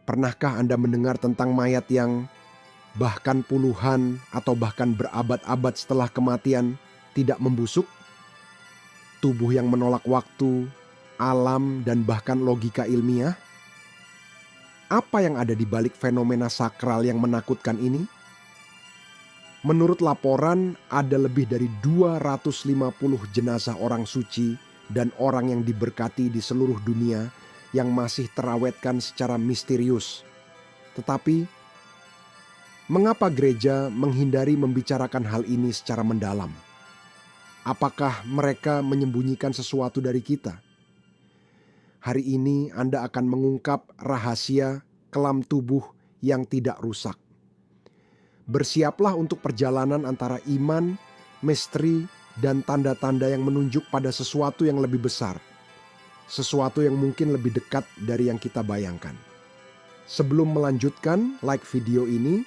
Pernahkah Anda mendengar tentang mayat yang bahkan puluhan atau bahkan berabad-abad setelah kematian tidak membusuk? Tubuh yang menolak waktu, alam, dan bahkan logika ilmiah? Apa yang ada di balik fenomena sakral yang menakutkan ini? Menurut laporan, ada lebih dari 250 jenazah orang suci dan orang yang diberkati di seluruh dunia yang masih terawetkan secara misterius. Tetapi, mengapa gereja menghindari membicarakan hal ini secara mendalam? Apakah mereka menyembunyikan sesuatu dari kita? Hari ini Anda akan mengungkap rahasia kelam tubuh yang tidak rusak. Bersiaplah untuk perjalanan antara iman, misteri, dan tanda-tanda yang menunjuk pada sesuatu yang lebih besar. Sesuatu yang mungkin lebih dekat dari yang kita bayangkan. Sebelum melanjutkan, like video ini,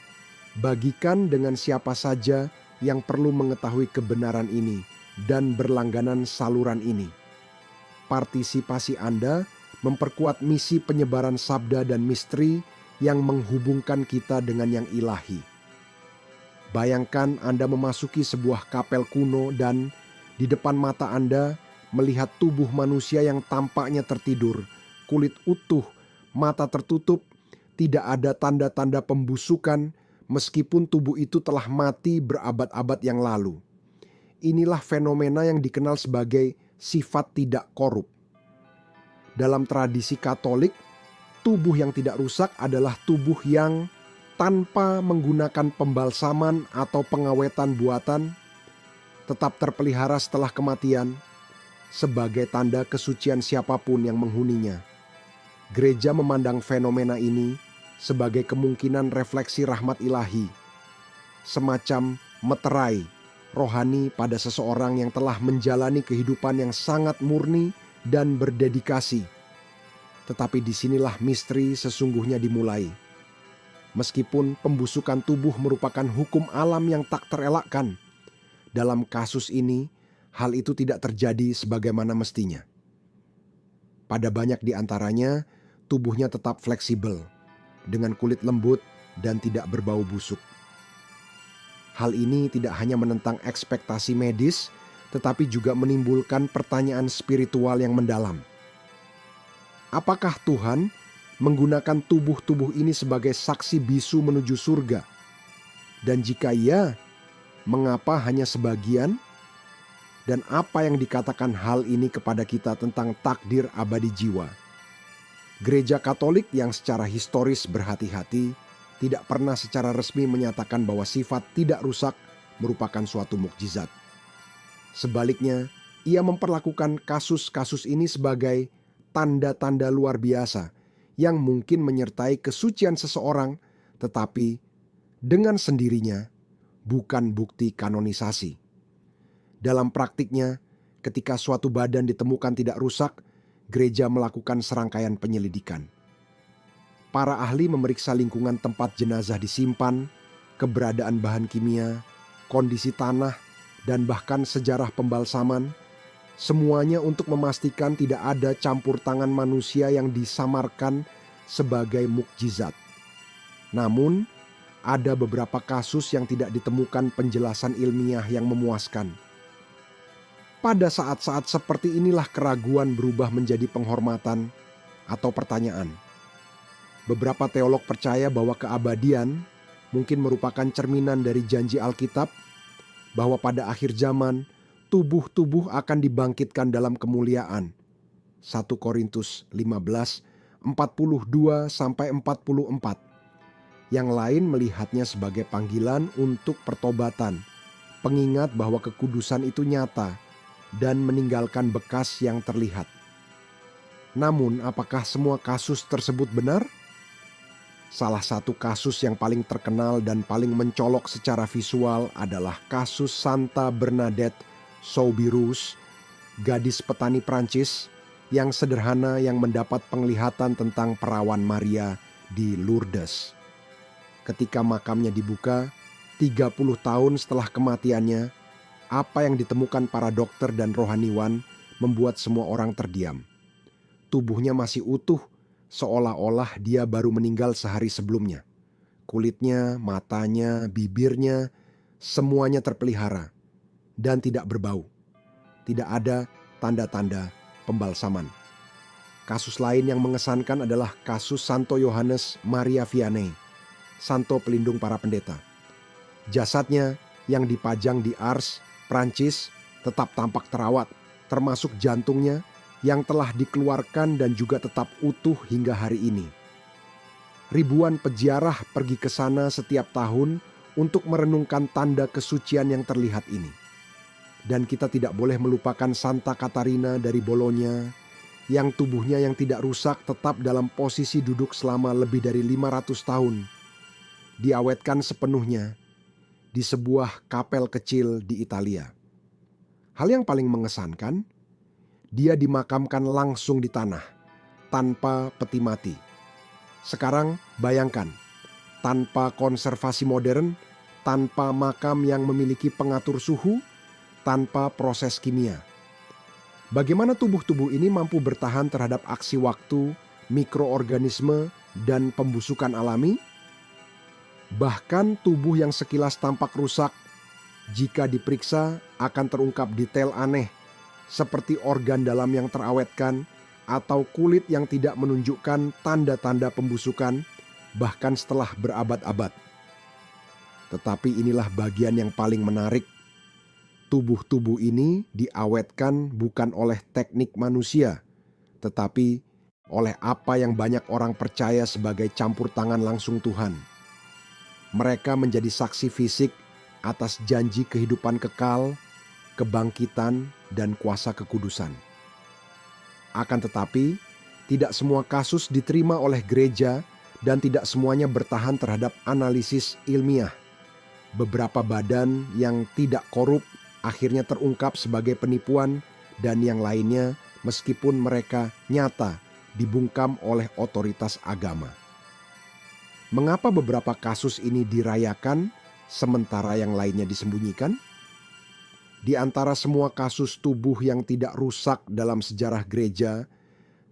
bagikan dengan siapa saja yang perlu mengetahui kebenaran ini dan berlangganan saluran ini. Partisipasi Anda memperkuat misi penyebaran sabda dan misteri yang menghubungkan kita dengan yang ilahi. Bayangkan Anda memasuki sebuah kapel kuno dan di depan mata Anda melihat tubuh manusia yang tampaknya tertidur, kulit utuh, mata tertutup, tidak ada tanda-tanda pembusukan meskipun tubuh itu telah mati berabad-abad yang lalu. Inilah fenomena yang dikenal sebagai sifat tidak korup. Dalam tradisi Katolik, tubuh yang tidak rusak adalah tubuh yang tanpa menggunakan pembalsaman atau pengawetan buatan, tetap terpelihara setelah kematian sebagai tanda kesucian siapapun yang menghuninya. Gereja memandang fenomena ini sebagai kemungkinan refleksi rahmat ilahi, semacam meterai rohani pada seseorang yang telah menjalani kehidupan yang sangat murni dan berdedikasi. Tetapi disinilah misteri sesungguhnya dimulai. Meskipun pembusukan tubuh merupakan hukum alam yang tak terelakkan, dalam kasus ini hal itu tidak terjadi sebagaimana mestinya. Pada banyak di antaranya, tubuhnya tetap fleksibel, dengan kulit lembut dan tidak berbau busuk. Hal ini tidak hanya menentang ekspektasi medis, tetapi juga menimbulkan pertanyaan spiritual yang mendalam. Apakah Tuhan menggunakan tubuh-tubuh ini sebagai saksi bisu menuju surga? Dan jika iya, mengapa hanya sebagian? Dan apa yang dikatakan hal ini kepada kita tentang takdir abadi jiwa? Gereja Katolik yang secara historis berhati-hati tidak pernah secara resmi menyatakan bahwa sifat tidak rusak merupakan suatu mukjizat. Sebaliknya, ia memperlakukan kasus-kasus ini sebagai tanda-tanda luar biasa yang mungkin menyertai kesucian seseorang, tetapi dengan sendirinya bukan bukti kanonisasi. Dalam praktiknya, ketika suatu badan ditemukan tidak rusak, gereja melakukan serangkaian penyelidikan. Para ahli memeriksa lingkungan tempat jenazah disimpan, keberadaan bahan kimia, kondisi tanah, dan bahkan sejarah pembalsaman, semuanya untuk memastikan tidak ada campur tangan manusia yang disamarkan sebagai mukjizat. Namun, ada beberapa kasus yang tidak ditemukan penjelasan ilmiah yang memuaskan. Pada saat-saat seperti inilah keraguan berubah menjadi penghormatan atau pertanyaan. Beberapa teolog percaya bahwa keabadian mungkin merupakan cerminan dari janji Alkitab, bahwa pada akhir zaman tubuh-tubuh akan dibangkitkan dalam kemuliaan. 1 Korintus 15, 42-44. Yang lain melihatnya sebagai panggilan untuk pertobatan, pengingat bahwa kekudusan itu nyata dan meninggalkan bekas yang terlihat. Namun, apakah semua kasus tersebut benar? Salah satu kasus yang paling terkenal dan paling mencolok secara visual adalah kasus Santa Bernadette Soubirous, gadis petani Prancis yang sederhana yang mendapat penglihatan tentang perawan Maria di Lourdes. Ketika makamnya dibuka, 30 tahun setelah kematiannya, apa yang ditemukan para dokter dan rohaniwan membuat semua orang terdiam. Tubuhnya masih utuh seolah-olah dia baru meninggal sehari sebelumnya. Kulitnya, matanya, bibirnya, semuanya terpelihara dan tidak berbau. Tidak ada tanda-tanda pembalsaman. Kasus lain yang mengesankan adalah kasus Santo Yohanes Maria Vianney, santo pelindung para pendeta. Jasadnya yang dipajang di Ars, Prancis, tetap tampak terawat, termasuk jantungnya yang telah dikeluarkan dan juga tetap utuh hingga hari ini. Ribuan peziarah pergi ke sana setiap tahun untuk merenungkan tanda kesucian yang terlihat ini. Dan kita tidak boleh melupakan Santa Katarina dari Bologna, yang tubuhnya yang tidak rusak tetap dalam posisi duduk selama lebih dari 500 tahun. Diawetkan sepenuhnya di sebuah kapel kecil di Italia. Hal yang paling mengesankan, dia dimakamkan langsung di tanah, tanpa peti mati. Sekarang bayangkan, tanpa konservasi modern, tanpa makam yang memiliki pengatur suhu, tanpa proses kimia. Bagaimana tubuh-tubuh ini mampu bertahan terhadap aksi waktu, mikroorganisme, dan pembusukan alami? Bahkan tubuh yang sekilas tampak rusak, jika diperiksa akan terungkap detail aneh, seperti organ dalam yang terawetkan, atau kulit yang tidak menunjukkan tanda-tanda pembusukan, bahkan setelah berabad-abad. Tetapi inilah bagian yang paling menarik. Tubuh-tubuh ini diawetkan bukan oleh teknik manusia, tetapi oleh apa yang banyak orang percaya sebagai campur tangan langsung Tuhan. Mereka menjadi saksi fisik atas janji kehidupan kekal, kebangkitan, dan kuasa kekudusan. Akan tetapi, tidak semua kasus diterima oleh gereja dan tidak semuanya bertahan terhadap analisis ilmiah. Beberapa badan yang tidak korup akhirnya terungkap sebagai penipuan dan yang lainnya meskipun mereka nyata dibungkam oleh otoritas agama. Mengapa beberapa kasus ini dirayakan sementara yang lainnya disembunyikan? Di antara semua kasus tubuh yang tidak rusak dalam sejarah gereja,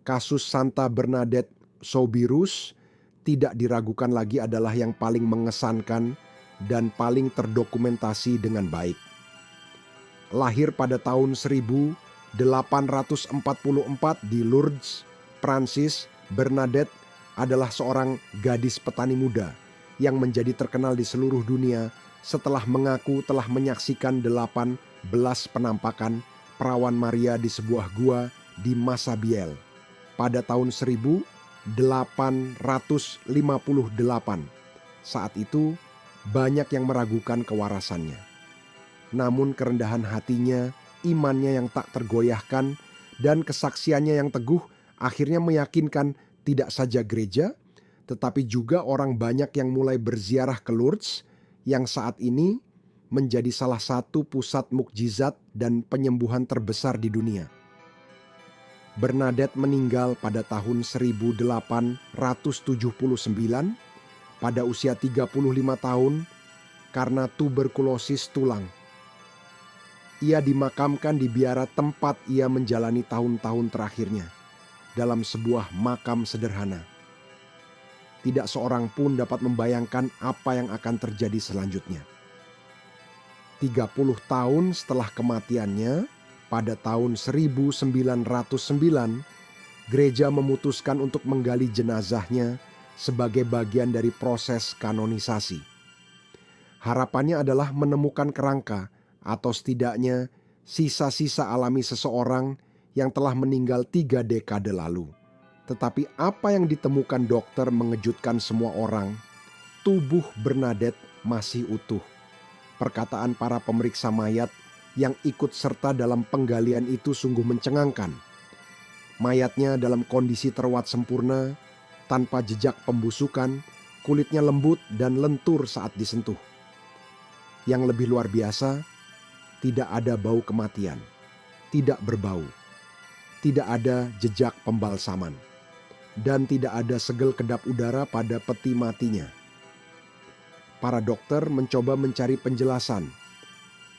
kasus Santa Bernadette Soubirous tidak diragukan lagi adalah yang paling mengesankan dan paling terdokumentasi dengan baik. Lahir pada tahun 1844 di Lourdes, Prancis, Bernadette adalah seorang gadis petani muda yang menjadi terkenal di seluruh dunia setelah mengaku telah menyaksikan 18 penampakan perawan Maria di sebuah gua di Massabielle pada tahun 1858. Saat itu banyak yang meragukan kewarasannya. Namun kerendahan hatinya, imannya yang tak tergoyahkan, dan kesaksiannya yang teguh akhirnya meyakinkan tidak saja gereja, tetapi juga orang banyak yang mulai berziarah ke Lourdes yang saat ini menjadi salah satu pusat mukjizat dan penyembuhan terbesar di dunia. Bernadette meninggal pada tahun 1879 pada usia 35 tahun karena tuberkulosis tulang. Ia dimakamkan di biara tempat ia menjalani tahun-tahun terakhirnya, dalam sebuah makam sederhana. Tidak seorang pun dapat membayangkan apa yang akan terjadi selanjutnya. 30 tahun setelah kematiannya, pada tahun 1909, gereja memutuskan untuk menggali jenazahnya sebagai bagian dari proses kanonisasi. Harapannya adalah menemukan kerangka atau setidaknya sisa-sisa alami seseorang yang telah meninggal 3 dekade lalu. Tetapi apa yang ditemukan dokter mengejutkan semua orang. Tubuh Bernadette masih utuh. Perkataan para pemeriksa mayat yang ikut serta dalam penggalian itu sungguh mencengangkan. Mayatnya dalam kondisi terawat sempurna, tanpa jejak pembusukan, kulitnya lembut dan lentur saat disentuh. Yang lebih luar biasa, tidak ada bau kematian, tidak berbau, tidak ada jejak pembalsaman, dan tidak ada segel kedap udara pada peti matinya. Para dokter mencoba mencari penjelasan.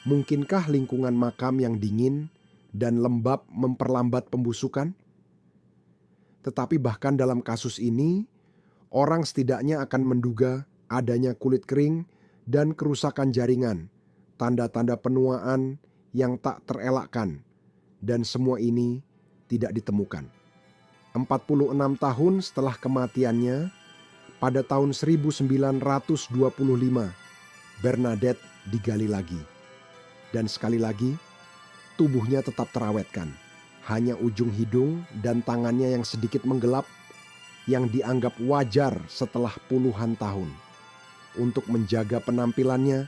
Mungkinkah lingkungan makam yang dingin dan lembab memperlambat pembusukan? Tetapi bahkan dalam kasus ini, orang setidaknya akan menduga adanya kulit kering dan kerusakan jaringan, tanda-tanda penuaan yang tak terelakkan, dan semua ini tidak ditemukan. 46 tahun setelah kematiannya, pada tahun 1925, Bernadette digali lagi. Dan sekali lagi, tubuhnya tetap terawetkan. Hanya ujung hidung dan tangannya yang sedikit menggelap yang dianggap wajar setelah puluhan tahun. Untuk menjaga penampilannya,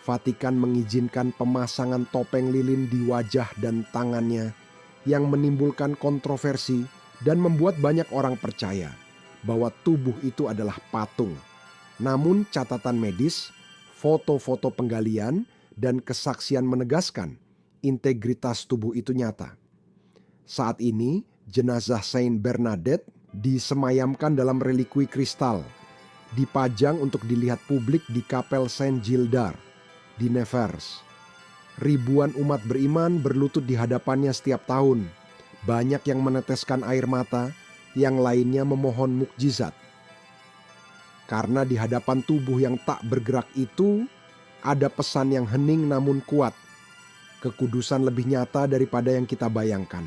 Vatikan mengizinkan pemasangan topeng lilin di wajah dan tangannya yang menimbulkan kontroversi dan membuat banyak orang percaya bahwa tubuh itu adalah patung. Namun catatan medis, foto-foto penggalian, dan kesaksian menegaskan integritas tubuh itu nyata. Saat ini, jenazah Saint Bernadette disemayamkan dalam relikui kristal, dipajang untuk dilihat publik di Kapel Saint Gildar di Nevers. Ribuan umat beriman berlutut di hadapannya setiap tahun. Banyak yang meneteskan air mata, yang lainnya memohon mukjizat. Karena di hadapan tubuh yang tak bergerak itu, ada pesan yang hening namun kuat. Kekudusan lebih nyata daripada yang kita bayangkan.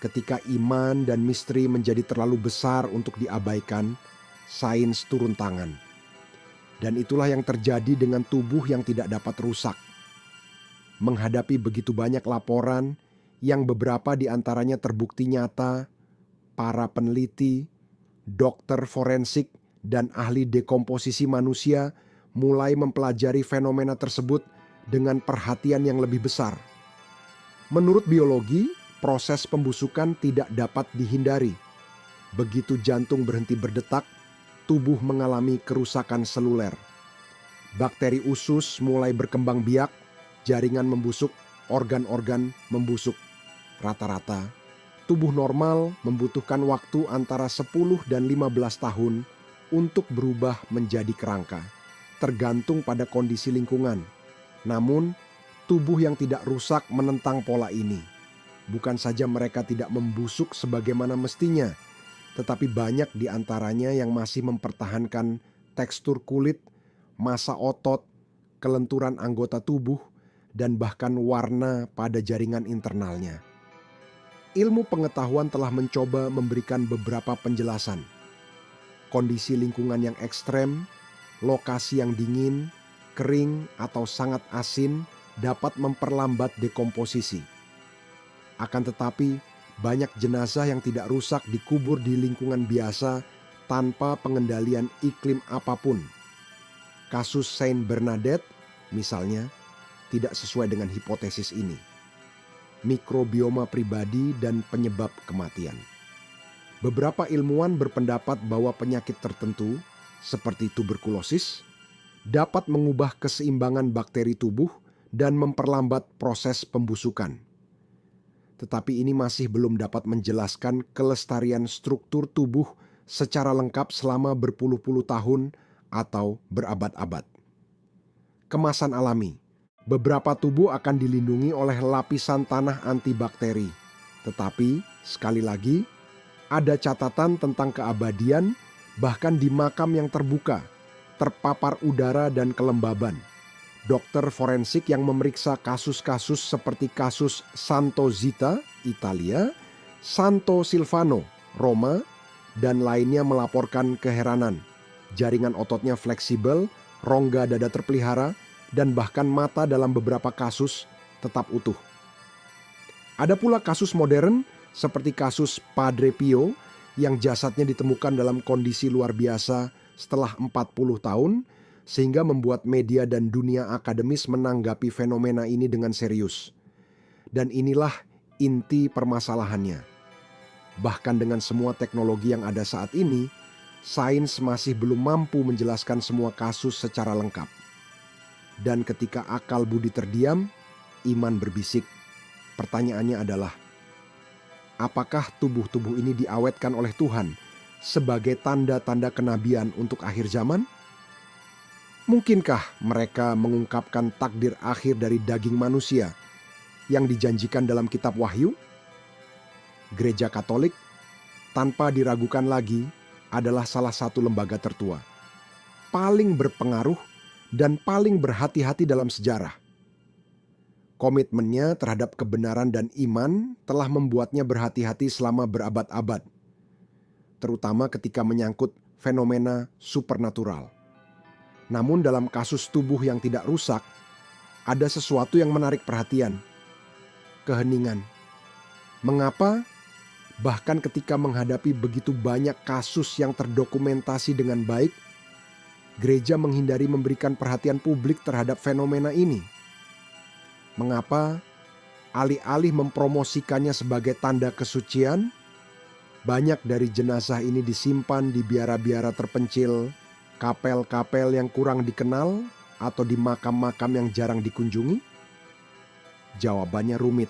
Ketika iman dan misteri menjadi terlalu besar untuk diabaikan, sains turun tangan. Dan itulah yang terjadi dengan tubuh yang tidak dapat rusak. Menghadapi begitu banyak laporan, yang beberapa di antaranya terbukti nyata, para peneliti, dokter forensik, dan ahli dekomposisi manusia mulai mempelajari fenomena tersebut dengan perhatian yang lebih besar. Menurut biologi, proses pembusukan tidak dapat dihindari. Begitu jantung berhenti berdetak, tubuh mengalami kerusakan seluler. Bakteri usus mulai berkembang biak, jaringan membusuk, organ-organ membusuk. Rata-rata, tubuh normal membutuhkan waktu antara 10 dan 15 tahun untuk berubah menjadi kerangka, tergantung pada kondisi lingkungan. Namun, tubuh yang tidak rusak menentang pola ini. Bukan saja mereka tidak membusuk sebagaimana mestinya, tetapi banyak di antaranya yang masih mempertahankan tekstur kulit, massa otot, kelenturan anggota tubuh, dan bahkan warna pada jaringan internalnya. Ilmu pengetahuan telah mencoba memberikan beberapa penjelasan. Kondisi lingkungan yang ekstrem, lokasi yang dingin, kering, atau sangat asin dapat memperlambat dekomposisi. Akan tetapi, banyak jenazah yang tidak rusak dikubur di lingkungan biasa tanpa pengendalian iklim apapun. Kasus Saint Bernadette, misalnya, tidak sesuai dengan hipotesis ini. Mikrobioma pribadi dan penyebab kematian. Beberapa ilmuwan berpendapat bahwa penyakit tertentu, seperti tuberkulosis, dapat mengubah keseimbangan bakteri tubuh dan memperlambat proses pembusukan. Tetapi ini masih belum dapat menjelaskan kelestarian struktur tubuh secara lengkap selama berpuluh-puluh tahun atau berabad-abad. Kemasan alami. Beberapa tubuh akan dilindungi oleh lapisan tanah antibakteri. Tetapi, sekali lagi, ada catatan tentang keabadian bahkan di makam yang terbuka, terpapar udara dan kelembaban. Dokter forensik yang memeriksa kasus-kasus seperti kasus Santo Zita, Italia, Santo Silvano, Roma, dan lainnya melaporkan keheranan. Jaringan ototnya fleksibel, rongga dada terpelihara, dan bahkan mata dalam beberapa kasus tetap utuh. Ada pula kasus modern seperti kasus Padre Pio yang jasadnya ditemukan dalam kondisi luar biasa setelah 40 tahun, sehingga membuat media dan dunia akademis menanggapi fenomena ini dengan serius. Dan inilah inti permasalahannya. Bahkan dengan semua teknologi yang ada saat ini, sains masih belum mampu menjelaskan semua kasus secara lengkap. Dan ketika akal budi terdiam, iman berbisik. Pertanyaannya adalah, apakah tubuh-tubuh ini diawetkan oleh Tuhan sebagai tanda-tanda kenabian untuk akhir zaman? Mungkinkah mereka mengungkapkan takdir akhir dari daging manusia yang dijanjikan dalam kitab Wahyu? Gereja Katolik tanpa diragukan lagi, adalah salah satu lembaga tertua, paling berpengaruh dan paling berhati-hati dalam sejarah. Komitmennya terhadap kebenaran dan iman telah membuatnya berhati-hati selama berabad-abad, terutama ketika menyangkut fenomena supernatural. Namun dalam kasus tubuh yang tidak rusak, ada sesuatu yang menarik perhatian: keheningan. Mengapa? Bahkan ketika menghadapi begitu banyak kasus yang terdokumentasi dengan baik, gereja menghindari memberikan perhatian publik terhadap fenomena ini. Mengapa? Alih-alih mempromosikannya sebagai tanda kesucian, banyak dari jenazah ini disimpan di biara-biara terpencil, kapel-kapel yang kurang dikenal, atau di makam-makam yang jarang dikunjungi? Jawabannya rumit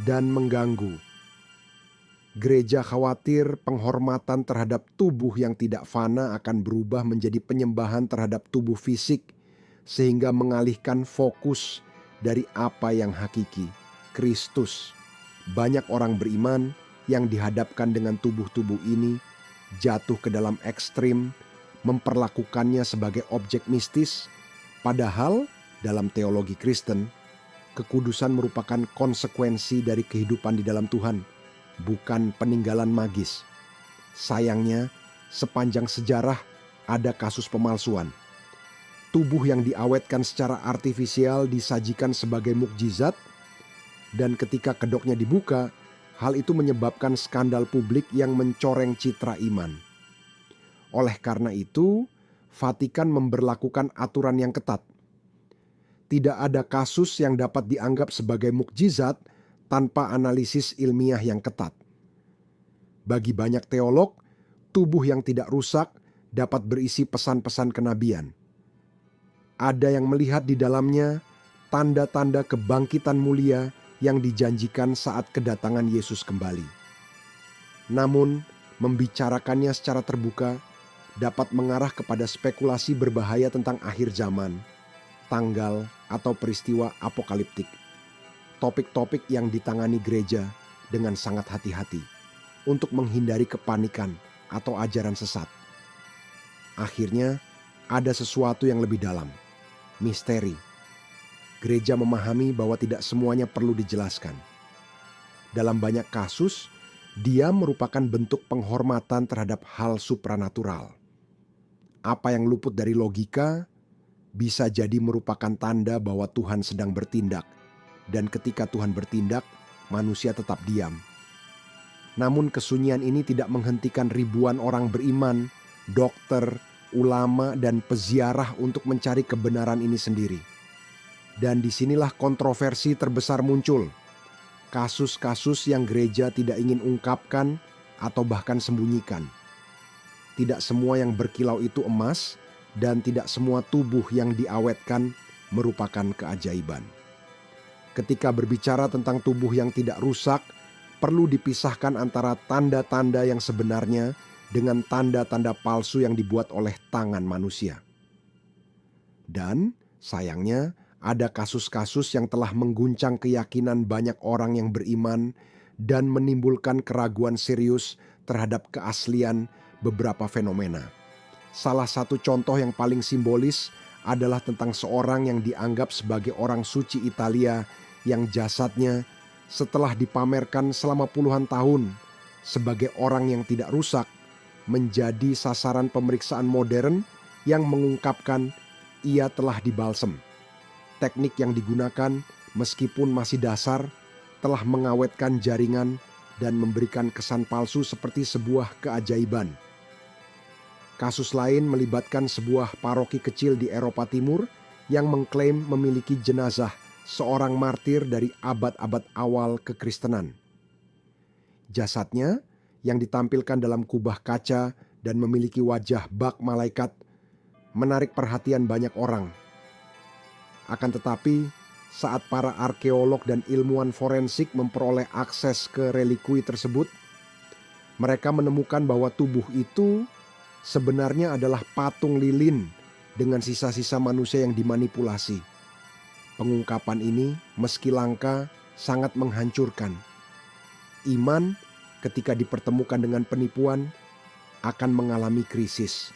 dan mengganggu. Gereja khawatir penghormatan terhadap tubuh yang tidak fana akan berubah menjadi penyembahan terhadap tubuh fisik, sehingga mengalihkan fokus dari apa yang hakiki, Kristus. Banyak orang beriman yang dihadapkan dengan tubuh-tubuh ini jatuh ke dalam ekstrim, memperlakukannya sebagai objek mistis, padahal dalam teologi Kristen, kekudusan merupakan konsekuensi dari kehidupan di dalam Tuhan, bukan peninggalan magis. Sayangnya, sepanjang sejarah ada kasus pemalsuan. Tubuh yang diawetkan secara artifisial disajikan sebagai mukjizat, dan ketika kedoknya dibuka, hal itu menyebabkan skandal publik yang mencoreng citra iman. Oleh karena itu, Vatikan memberlakukan aturan yang ketat. Tidak ada kasus yang dapat dianggap sebagai mukjizat tanpa analisis ilmiah yang ketat. Bagi banyak teolog, tubuh yang tidak rusak dapat berisi pesan-pesan kenabian. Ada yang melihat di dalamnya tanda-tanda kebangkitan mulia yang dijanjikan saat kedatangan Yesus kembali. Namun, membicarakannya secara terbuka dapat mengarah kepada spekulasi berbahaya tentang akhir zaman, tanggal, atau peristiwa apokaliptik. Topik-topik yang ditangani gereja dengan sangat hati-hati untuk menghindari kepanikan atau ajaran sesat. Akhirnya, ada sesuatu yang lebih dalam, misteri. Gereja memahami bahwa tidak semuanya perlu dijelaskan. Dalam banyak kasus, dia merupakan bentuk penghormatan terhadap hal supranatural. Apa yang luput dari logika bisa jadi merupakan tanda bahwa Tuhan sedang bertindak, dan ketika Tuhan bertindak, manusia tetap diam. Namun kesunyian ini tidak menghentikan ribuan orang beriman, dokter, ulama, dan peziarah untuk mencari kebenaran ini sendiri. Dan disinilah kontroversi terbesar muncul. Kasus-kasus yang gereja tidak ingin ungkapkan atau bahkan sembunyikan. Tidak semua yang berkilau itu emas, dan tidak semua tubuh yang diawetkan merupakan keajaiban. Ketika berbicara tentang tubuh yang tidak rusak, perlu dipisahkan antara tanda-tanda yang sebenarnya dengan tanda-tanda palsu yang dibuat oleh tangan manusia. Dan sayangnya, ada kasus-kasus yang telah mengguncang keyakinan banyak orang yang beriman dan menimbulkan keraguan serius terhadap keaslian beberapa fenomena. Salah satu contoh yang paling simbolis adalah tentang seorang yang dianggap sebagai orang suci Italia yang jasadnya setelah dipamerkan selama puluhan tahun sebagai orang yang tidak rusak menjadi sasaran pemeriksaan modern yang mengungkapkan ia telah dibalsem. Teknik yang digunakan, meskipun masih dasar, telah mengawetkan jaringan dan memberikan kesan palsu seperti sebuah keajaiban. Kasus lain melibatkan sebuah paroki kecil di Eropa Timur yang mengklaim memiliki jenazah seorang martir dari abad-abad awal kekristenan. Jasadnya yang ditampilkan dalam kubah kaca dan memiliki wajah bak malaikat menarik perhatian banyak orang. Akan tetapi, saat para arkeolog dan ilmuwan forensik memperoleh akses ke relikui tersebut, mereka menemukan bahwa tubuh itu sebenarnya adalah patung lilin dengan sisa-sisa manusia yang dimanipulasi. Pengungkapan ini, meski langka, sangat menghancurkan iman ketika dipertemukan dengan penipuan akan mengalami krisis.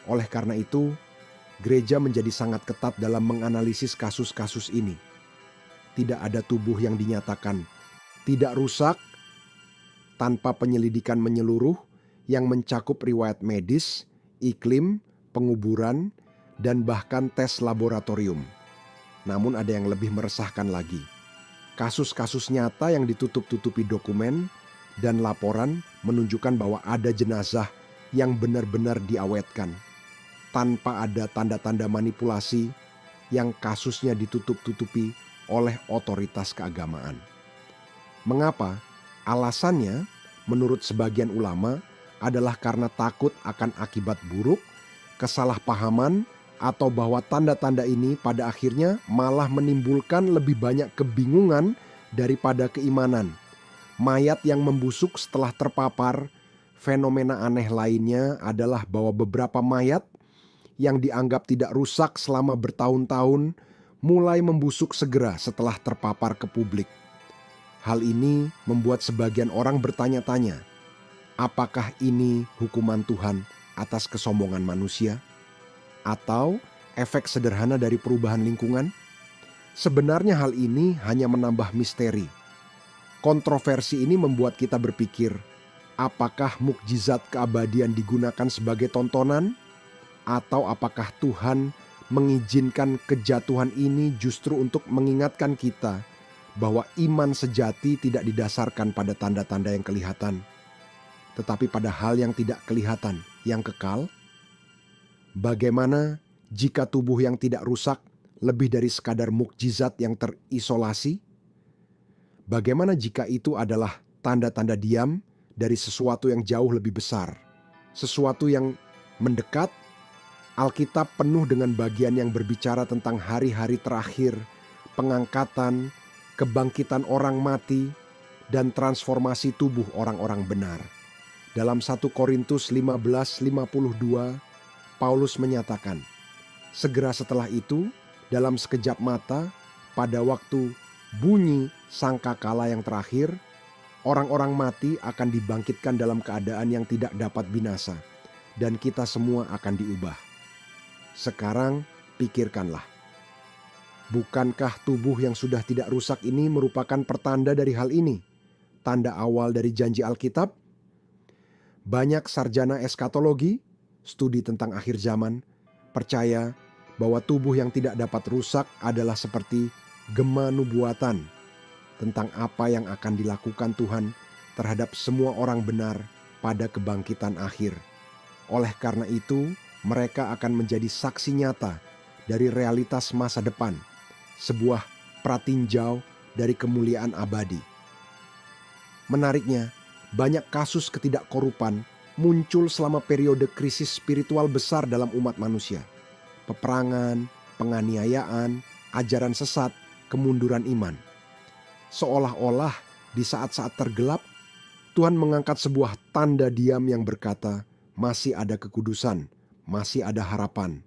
Oleh karena itu, gereja menjadi sangat ketat dalam menganalisis kasus-kasus ini. Tidak ada tubuh yang dinyatakan tidak rusak tanpa penyelidikan menyeluruh yang mencakup riwayat medis, iklim, penguburan, dan bahkan tes laboratorium. Namun ada yang lebih meresahkan lagi. Kasus-kasus nyata yang ditutup-tutupi dokumen dan laporan menunjukkan bahwa ada jenazah yang benar-benar diawetkan, tanpa ada tanda-tanda manipulasi yang kasusnya ditutup-tutupi oleh otoritas keagamaan. Mengapa? Alasannya, menurut sebagian ulama, adalah karena takut akan akibat buruk, kesalahpahaman, atau bahwa tanda-tanda ini pada akhirnya malah menimbulkan lebih banyak kebingungan daripada keimanan. Mayat yang membusuk setelah terpapar. Fenomena aneh lainnya adalah bahwa beberapa mayat yang dianggap tidak rusak selama bertahun-tahun mulai membusuk segera setelah terpapar ke publik. Hal ini membuat sebagian orang bertanya-tanya, apakah ini hukuman Tuhan atas kesombongan manusia? Atau efek sederhana dari perubahan lingkungan? Sebenarnya hal ini hanya menambah misteri. Kontroversi ini membuat kita berpikir, apakah mukjizat keabadian digunakan sebagai tontonan? Atau apakah Tuhan mengizinkan kejatuhan ini justru untuk mengingatkan kita bahwa iman sejati tidak didasarkan pada tanda-tanda yang kelihatan, tetapi pada hal yang tidak kelihatan, yang kekal? Bagaimana jika tubuh yang tidak rusak lebih dari sekadar mukjizat yang terisolasi? Bagaimana jika itu adalah tanda-tanda diam dari sesuatu yang jauh lebih besar, sesuatu yang mendekat? Alkitab penuh dengan bagian yang berbicara tentang hari-hari terakhir, pengangkatan, kebangkitan orang mati, dan transformasi tubuh orang-orang benar. Dalam 1 Korintus 15:52, Paulus menyatakan, segera setelah itu, dalam sekejap mata, pada waktu bunyi sangkakala yang terakhir, orang-orang mati akan dibangkitkan dalam keadaan yang tidak dapat binasa, dan kita semua akan diubah. Sekarang pikirkanlah, bukankah tubuh yang sudah tidak rusak ini merupakan pertanda dari hal ini? Tanda awal dari janji Alkitab? Banyak sarjana eskatologi, studi tentang akhir zaman, percaya bahwa tubuh yang tidak dapat rusak adalah seperti gema nubuatan tentang apa yang akan dilakukan Tuhan terhadap semua orang benar pada kebangkitan akhir. Oleh karena itu, mereka akan menjadi saksi nyata dari realitas masa depan, sebuah pratinjau dari kemuliaan abadi. Menariknya, banyak kasus ketidakkorupan muncul selama periode krisis spiritual besar dalam umat manusia. Peperangan, penganiayaan, ajaran sesat, kemunduran iman. Seolah-olah di saat-saat tergelap, Tuhan mengangkat sebuah tanda diam yang berkata, masih ada kekudusan, masih ada harapan.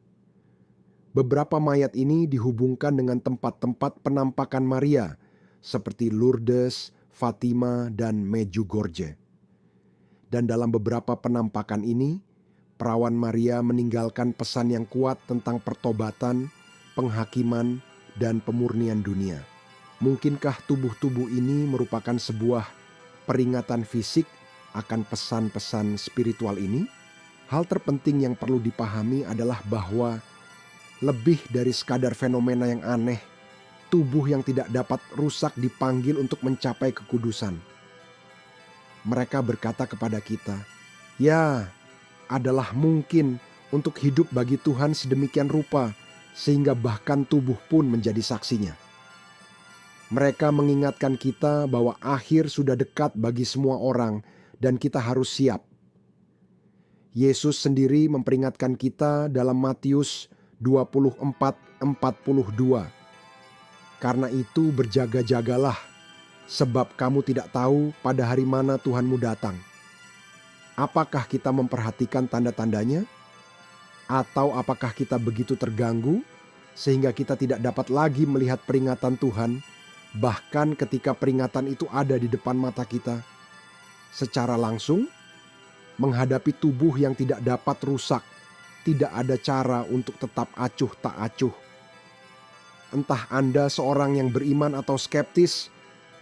Beberapa mayat ini dihubungkan dengan tempat-tempat penampakan Maria, seperti Lourdes, Fatima, dan Medjugorje. Dan dalam beberapa penampakan ini, perawan Maria meninggalkan pesan yang kuat tentang pertobatan, penghakiman, dan pemurnian dunia. Mungkinkah tubuh-tubuh ini merupakan sebuah peringatan fisik akan pesan-pesan spiritual ini? Hal terpenting yang perlu dipahami adalah bahwa lebih dari sekadar fenomena yang aneh, tubuh yang tidak dapat rusak dipanggil untuk mencapai kekudusan. Mereka berkata kepada kita, ya, adalah mungkin untuk hidup bagi Tuhan sedemikian rupa, sehingga bahkan tubuh pun menjadi saksinya. Mereka mengingatkan kita bahwa akhir sudah dekat bagi semua orang dan kita harus siap. Yesus sendiri memperingatkan kita dalam Matius 24:42. Karena itu berjaga-jagalah, sebab kamu tidak tahu pada hari mana Tuhanmu datang. Apakah kita memperhatikan tanda-tandanya? Atau apakah kita begitu terganggu sehingga kita tidak dapat lagi melihat peringatan Tuhan, bahkan ketika peringatan itu ada di depan mata kita? Secara langsung, menghadapi tubuh yang tidak dapat rusak, tidak ada cara untuk tetap acuh tak acuh. Entah Anda seorang yang beriman atau skeptis,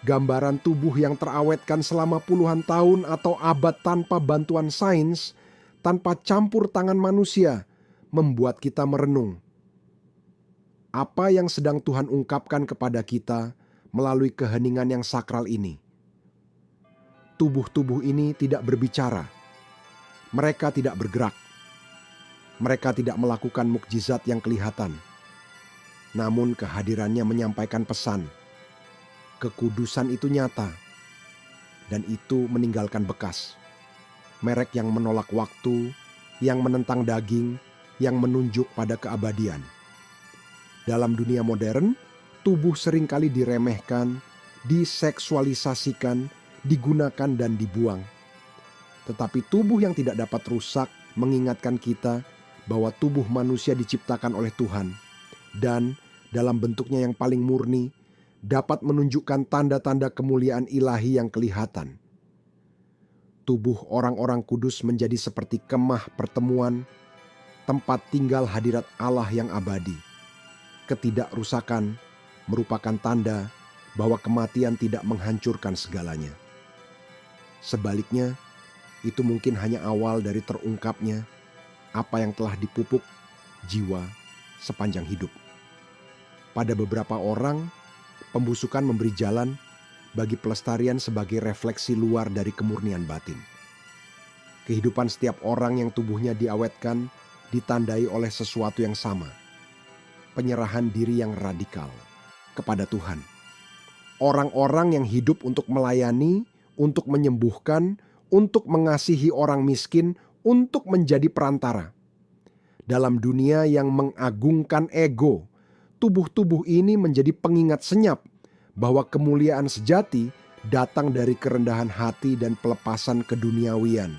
gambaran tubuh yang terawetkan selama puluhan tahun atau abad tanpa bantuan sains, tanpa campur tangan manusia, membuat kita merenung. Apa yang sedang Tuhan ungkapkan kepada kita melalui keheningan yang sakral ini? Tubuh-tubuh ini tidak berbicara. Mereka tidak bergerak. Mereka tidak melakukan mukjizat yang kelihatan. Namun kehadirannya menyampaikan pesan. Kekudusan itu nyata. Dan itu meninggalkan bekas. Merek yang menolak waktu, yang menentang daging, yang menunjuk pada keabadian. Dalam dunia modern, tubuh seringkali diremehkan, diseksualisasikan, digunakan dan dibuang. Tetapi tubuh yang tidak dapat rusak mengingatkan kita bahwa tubuh manusia diciptakan oleh Tuhan dan dalam bentuknya yang paling murni dapat menunjukkan tanda-tanda kemuliaan ilahi yang kelihatan. Tubuh orang-orang kudus menjadi seperti kemah pertemuan, tempat tinggal hadirat Allah yang abadi. Ketidakrusakan merupakan tanda bahwa kematian tidak menghancurkan segalanya. Sebaliknya, itu mungkin hanya awal dari terungkapnya apa yang telah dipupuk jiwa sepanjang hidup. Pada beberapa orang, pembusukan memberi jalan bagi pelestarian sebagai refleksi luar dari kemurnian batin. Kehidupan setiap orang yang tubuhnya diawetkan ditandai oleh sesuatu yang sama, penyerahan diri yang radikal kepada Tuhan. Orang-orang yang hidup untuk melayani, untuk menyembuhkan, untuk mengasihi orang miskin, untuk menjadi perantara. Dalam dunia yang mengagungkan ego, tubuh-tubuh ini menjadi pengingat senyap bahwa kemuliaan sejati datang dari kerendahan hati dan pelepasan keduniawian.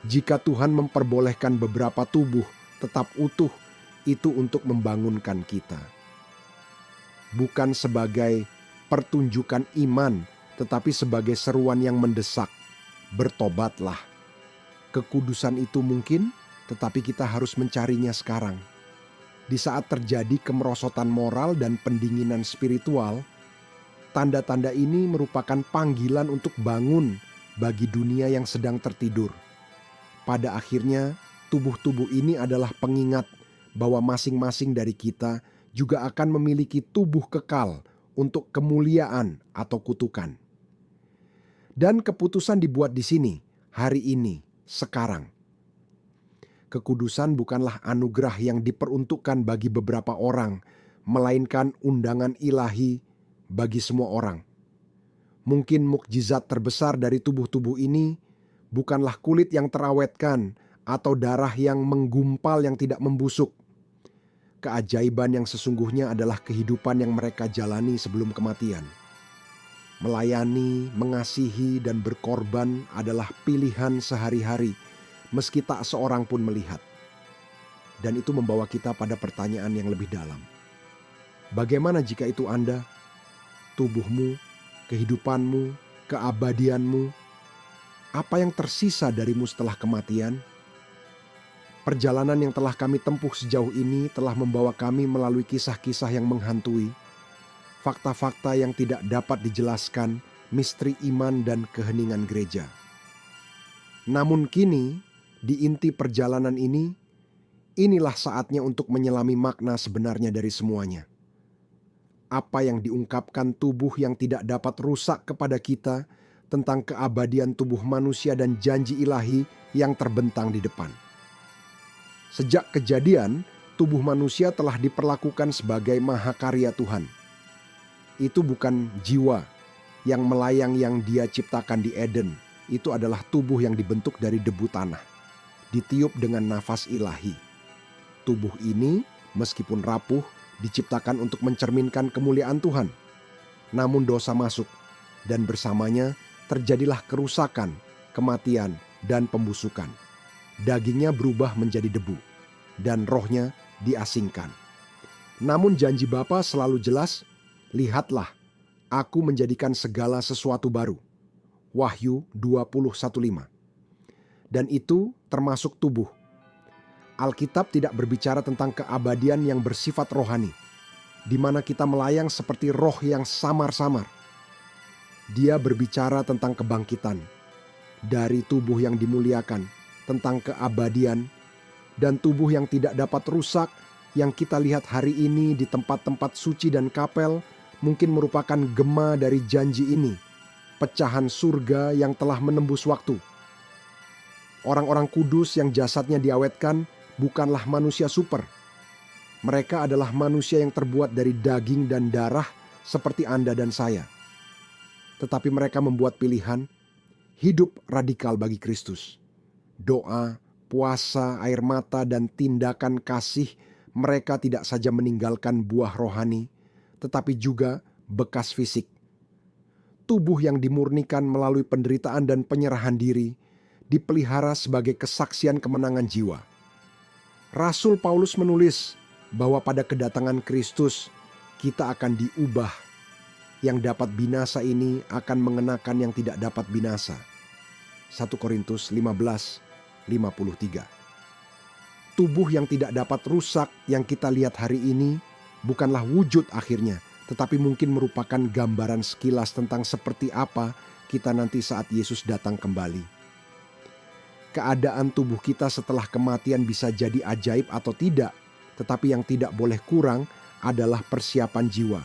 Jika Tuhan memperbolehkan beberapa tubuh tetap utuh, itu untuk membangunkan kita. Bukan sebagai pertunjukan iman, tetapi sebagai seruan yang mendesak, bertobatlah. Kekudusan itu mungkin, tetapi kita harus mencarinya sekarang. Di saat terjadi kemerosotan moral dan pendinginan spiritual, tanda-tanda ini merupakan panggilan untuk bangun bagi dunia yang sedang tertidur. Pada akhirnya, tubuh-tubuh ini adalah pengingat bahwa masing-masing dari kita juga akan memiliki tubuh kekal untuk kemuliaan atau kutukan. Dan keputusan dibuat di sini, hari ini, sekarang. Kekudusan bukanlah anugerah yang diperuntukkan bagi beberapa orang, melainkan undangan ilahi bagi semua orang. Mungkin mukjizat terbesar dari tubuh-tubuh ini bukanlah kulit yang terawetkan atau darah yang menggumpal yang tidak membusuk. Keajaiban yang sesungguhnya adalah kehidupan yang mereka jalani sebelum kematian. Melayani, mengasihi, dan berkorban adalah pilihan sehari-hari, meski tak seorang pun melihat. Dan itu membawa kita pada pertanyaan yang lebih dalam. Bagaimana jika itu Anda, tubuhmu, kehidupanmu, keabadianmu, apa yang tersisa darimu setelah kematian? Perjalanan yang telah kami tempuh sejauh ini telah membawa kami melalui kisah-kisah yang menghantui, fakta-fakta yang tidak dapat dijelaskan, misteri iman dan keheningan gereja. Namun kini, di inti perjalanan ini, inilah saatnya untuk menyelami makna sebenarnya dari semuanya. Apa yang diungkapkan tubuh yang tidak dapat rusak kepada kita tentang keabadian tubuh manusia dan janji ilahi yang terbentang di depan. Sejak kejadian, tubuh manusia telah diperlakukan sebagai mahakarya Tuhan. Itu bukan jiwa yang melayang yang Dia ciptakan di Eden. Itu adalah tubuh yang dibentuk dari debu tanah, ditiup dengan nafas ilahi. Tubuh ini, meskipun rapuh, diciptakan untuk mencerminkan kemuliaan Tuhan. Namun dosa masuk, dan bersamanya terjadilah kerusakan, kematian, dan pembusukan. Dagingnya berubah menjadi debu, dan rohnya diasingkan. Namun janji Bapa selalu jelas, lihatlah, aku menjadikan segala sesuatu baru. Wahyu 20:1-5. Dan itu termasuk tubuh. Alkitab tidak berbicara tentang keabadian yang bersifat rohani, di mana kita melayang seperti roh yang samar-samar. Dia berbicara tentang kebangkitan dari tubuh yang dimuliakan, tentang keabadian, dan tubuh yang tidak dapat rusak yang kita lihat hari ini di tempat-tempat suci dan kapel mungkin merupakan gema dari janji ini, pecahan surga yang telah menembus waktu. Orang-orang kudus yang jasadnya diawetkan bukanlah manusia super. Mereka adalah manusia yang terbuat dari daging dan darah seperti Anda dan saya. Tetapi mereka membuat pilihan hidup radikal bagi Kristus. Doa, puasa, air mata, dan tindakan kasih mereka tidak saja meninggalkan buah rohani, tetapi juga bekas fisik. Tubuh yang dimurnikan melalui penderitaan dan penyerahan diri dipelihara sebagai kesaksian kemenangan jiwa. Rasul Paulus menulis bahwa pada kedatangan Kristus kita akan diubah. Yang dapat binasa ini akan mengenakan yang tidak dapat binasa. 1 Korintus 15:53. Tubuh yang tidak dapat rusak yang kita lihat hari ini bukanlah wujud akhirnya, tetapi mungkin merupakan gambaran sekilas tentang seperti apa kita nanti saat Yesus datang kembali. Keadaan tubuh kita setelah kematian bisa jadi ajaib atau tidak, tetapi yang tidak boleh kurang adalah persiapan jiwa.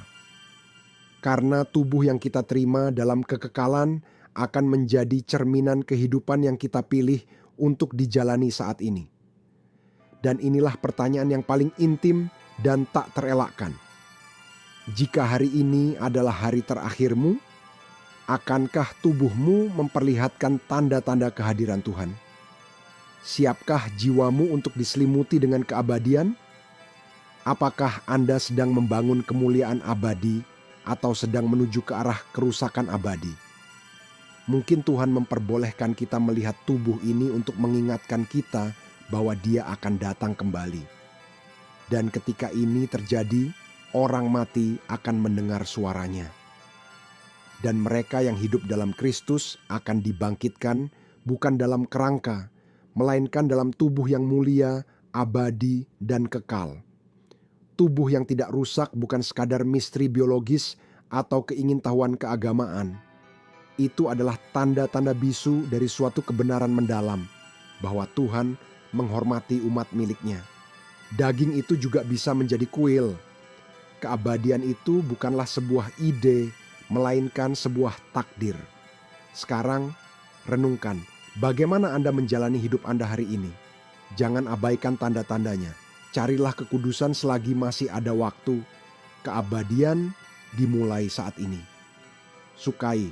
Karena tubuh yang kita terima dalam kekekalan akan menjadi cerminan kehidupan yang kita pilih untuk dijalani saat ini. Dan inilah pertanyaan yang paling intim dan tak terelakkan. Jika hari ini adalah hari terakhirmu, akankah tubuhmu memperlihatkan tanda-tanda kehadiran Tuhan? Siapkah jiwamu untuk diselimuti dengan keabadian? Apakah Anda sedang membangun kemuliaan abadi atau sedang menuju ke arah kerusakan abadi? Mungkin Tuhan memperbolehkan kita melihat tubuh ini untuk mengingatkan kita bahwa Dia akan datang kembali. Dan ketika ini terjadi, orang mati akan mendengar suaranya. Dan mereka yang hidup dalam Kristus akan dibangkitkan bukan dalam kerangka, melainkan dalam tubuh yang mulia, abadi, dan kekal. Tubuh yang tidak rusak bukan sekadar misteri biologis atau keingintahuan keagamaan. Itu adalah tanda-tanda bisu dari suatu kebenaran mendalam, bahwa Tuhan menghormati umat miliknya. Daging itu juga bisa menjadi kuil. Keabadian itu bukanlah sebuah ide, melainkan sebuah takdir. Sekarang, renungkan. Bagaimana Anda menjalani hidup Anda hari ini? Jangan abaikan tanda-tandanya. Carilah kekudusan selagi masih ada waktu. Keabadian dimulai saat ini. Sukai,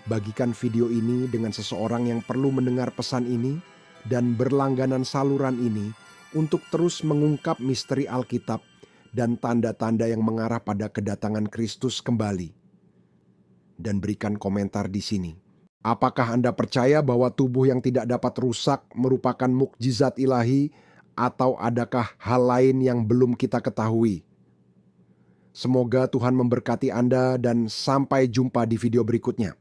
bagikan video ini dengan seseorang yang perlu mendengar pesan ini dan berlangganan saluran ini untuk terus mengungkap misteri Alkitab dan tanda-tanda yang mengarah pada kedatangan Kristus kembali. Dan berikan komentar di sini. Apakah Anda percaya bahwa tubuh yang tidak dapat rusak merupakan mukjizat ilahi, atau adakah hal lain yang belum kita ketahui? Semoga Tuhan memberkati Anda dan sampai jumpa di video berikutnya.